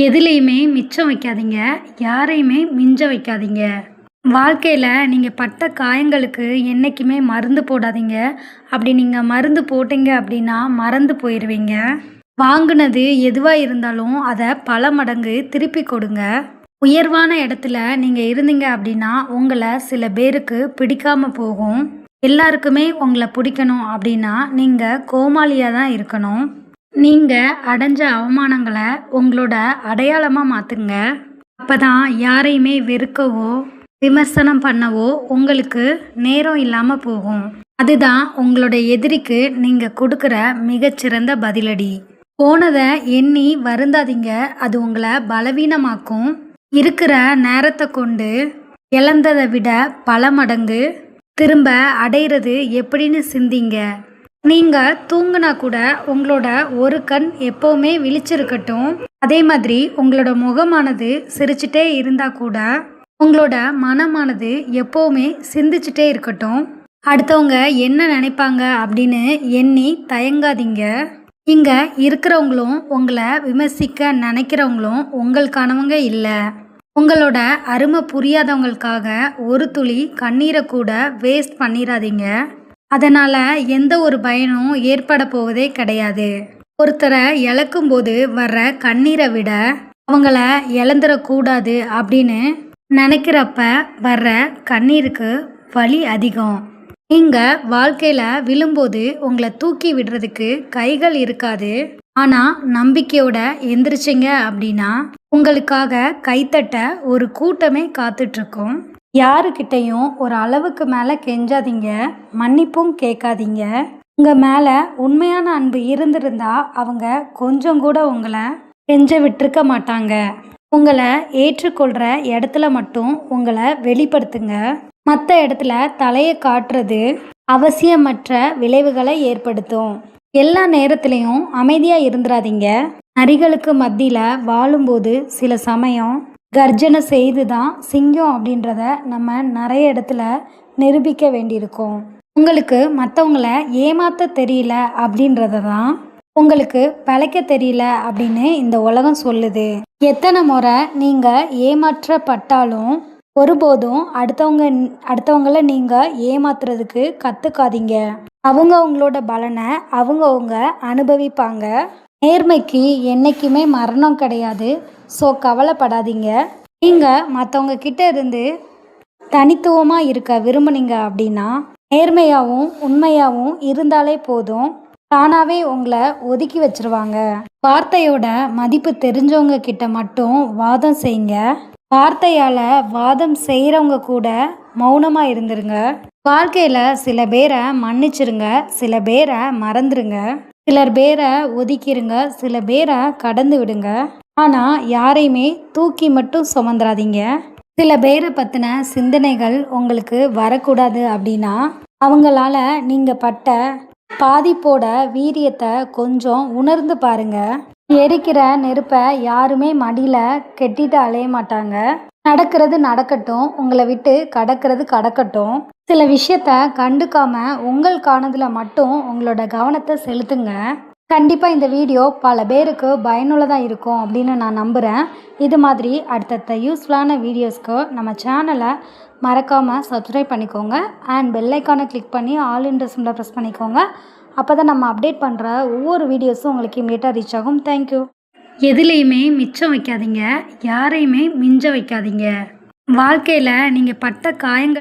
எதுலேயுமே மிச்சம் வைக்காதீங்க. யாரையுமே மிஞ்ச வைக்காதீங்க. வாழ்க்கையில நீங்க பட்ட காயங்களுக்கு என்னைக்குமே மருந்து போடாதீங்க. அப்படி நீங்க மருந்து போட்டீங்க அப்படின்னா மறந்து போயிருவீங்க. வாங்குனது எதுவா இருந்தாலும் அத பல மடங்கு திருப்பி கொடுங்க. உயர்வான இடத்துல நீங்க இருந்தீங்க அப்படின்னா உங்கள சில பேருக்கு பிடிக்காம போகும். எல்லாருக்குமே உங்கள பிடிக்கணும் அப்படின்னா நீங்க கோமாளியா தான் இருக்கணும். நீங்க அடைஞ்ச அவமானங்கள உங்களோட அடையாளமா மாத்துங்க. அப்பதான் யாரையுமே வெறுக்கவோ, விமர்சனம் பண்ணவோ உங்களுக்கு நேரம் இல்லாம போகும். அதுதான் உங்களோட எதிரிக்கு நீங்க கொடுக்குற மிகச்சிறந்த பதிலடி. போனத எண்ணி வருந்தாதீங்க. அது உங்களை பலவீனமாக்கும். இருக்கிற நேரத்தை கொண்டு இழந்ததை விட பல மடங்கு திரும்ப அடையிறது எப்படின்னு சிந்திங்க. நீங்க தூங்குனா கூட உங்களோட ஒரு கண் எப்பவுமே விழிச்சிருக்கட்டும். அதே மாதிரி உங்களோட முகமானது சிரிச்சுட்டே இருந்தா கூட உங்களோட மனமானது எப்பவுமே சிந்திச்சுட்டே இருக்கட்டும். அடுத்தவங்க என்ன நினைப்பாங்க அப்படின்னு எண்ணி தயங்காதீங்க. இங்க இருக்கிறவங்களும் உங்களை விமர்சிக்க நினைக்கிறவங்களும் உங்களுக்கானவங்க இல்லை. உங்களோட அருமை புரியாதவங்களுக்காக ஒரு துளி கண்ணீரை கூட வேஸ்ட் பண்ணிடாதீங்க. அதனால எந்த ஒரு பயனும் ஏற்பட போவதே கிடையாது. ஒருத்தரை இழக்கும்போது வர்ற கண்ணீரை விட அவங்கள இழந்துடக்கூடாது அப்படின்னு நினைக்கிறப்ப வர்ற கண்ணீருக்கு வலி அதிகம். நீங்க வாழ்க்கையில விழும்போது உங்களை தூக்கி விடுறதுக்கு கைகள் இருக்காது. ஆனா நம்பிக்கையோட எந்திரிச்சிங்க அப்படின்னா உங்களுக்காக கைத்தட்ட ஒரு கூட்டமே காத்துட்டு இருக்கும். யாருக்கிட்டையும் ஒரு அளவுக்கு மேல கெஞ்சாதீங்க. மன்னிப்பும் கேட்காதீங்க. உங்க மேல உண்மையான அன்பு இருந்திருந்தா அவங்க கொஞ்சம் கூட உங்களை கெஞ்ச விட்டுருக்க மாட்டாங்க. உங்களை ஏற்றுக்கொள்ற இடத்துல மட்டும் உங்களை வெளிப்படுத்துங்க. மற்ற இடத்துல தலையை காட்டுறது அவசியமற்ற விளைவுகளை ஏற்படுத்தும். எல்லா நேரத்திலையும் அமைதியா இருந்துடாதீங்க. நரிகளுக்கு மத்தியில வாழும்போது சில சமயம் கர்ஜனை செய்து தான் சிங்கம் அப்படின்றத நம்ம நிறைய இடத்துல நிரூபிக்க வேண்டியிருக்கும். உங்களுக்கு மற்றவங்கள ஏமாத்த தெரியல அப்படின்றத தான் உங்களுக்கு பிழைக்க தெரியல அப்படின்னு இந்த உலகம் சொல்லுது. எத்தனை முறை நீங்க ஏமாற்றப்பட்டாலும் ஒருபோதும் அடுத்தவங்கள நீங்க ஏமாத்துறதுக்கு கத்துக்காதீங்க. அவங்களோட பலனை அவங்க அனுபவிப்பாங்க. நேர்மைக்கு என்னைக்குமே மரணம் கிடையாது. ஸோ கவலைப்படாதீங்க. நீங்கள் மற்றவங்க கிட்ட இருந்து தனித்துவமாக இருக்க விரும்புனீங்க அப்படின்னா நேர்மையாகவும் உண்மையாகவும் இருந்தாலே போதும். தானாகவே உங்களை ஒதுக்கி வச்சிருவாங்க. வார்த்தையோட மதிப்பு தெரிஞ்சவங்க கிட்ட மட்டும் வாதம் செய்யுங்க. வார்த்தையால் வாதம் செய்கிறவங்க கூட மௌனமாக இருந்துருங்க. வாழ்க்கையில் சில பேரை மன்னிச்சிருங்க, சில பேரை மறந்துடுங்க, சிலர் பேரை ஒதுக்கிடுங்க, சில பேரை கடந்து விடுங்க. ஆனால் யாரையுமே தூக்கி மட்டும் சுமந்துடாதீங்க. சில பேரை பற்றின சிந்தனைகள் உங்களுக்கு வரக்கூடாது அப்படின்னா அவங்களால நீங்கள் பட்ட பாதிப்போட வீரியத்தை கொஞ்சம் உணர்ந்து பாருங்க. எரிக்கிற நெருப்பை யாருமே மடியில் கெட்டிட்டு அலைய மாட்டாங்க. நடக்கிறது நடக்கட்டும், உங்களை விட்டு கடக்கிறது. சில விஷயத்த கண்டுக்காம உங்களுக்கானதுல மட்டும் உங்களோட கவனத்தை செலுத்துங்க. கண்டிப்பாக இந்த வீடியோ பல பேருக்கு பயனுள்ளதாக இருக்கும் அப்படின்னு நான் நம்புகிறேன். இது மாதிரி அடுத்தடுத்த யூஸ்ஃபுல்லான வீடியோஸ்க்கு நம்ம சேனலை மறக்காமல் சப்ஸ்கிரைப் பண்ணிக்கோங்க. அண்ட் பெல் ஐக்கானை கிளிக் பண்ணி ஆல் இன் சிம்பிளை ப்ரெஸ் பண்ணிக்கோங்க. அப்போ தான் நம்ம அப்டேட் பண்ணுற ஒவ்வொரு வீடியோஸும் உங்களுக்கு இமீடியட்டாக ரீச் ஆகும். தேங்க்யூ. எதுலேயுமே மிச்சம் வைக்காதீங்க. யாரையுமே மிஞ்ச வைக்காதீங்க. வாழ்க்கையில் நீங்கள் பட்ட காயங்கள்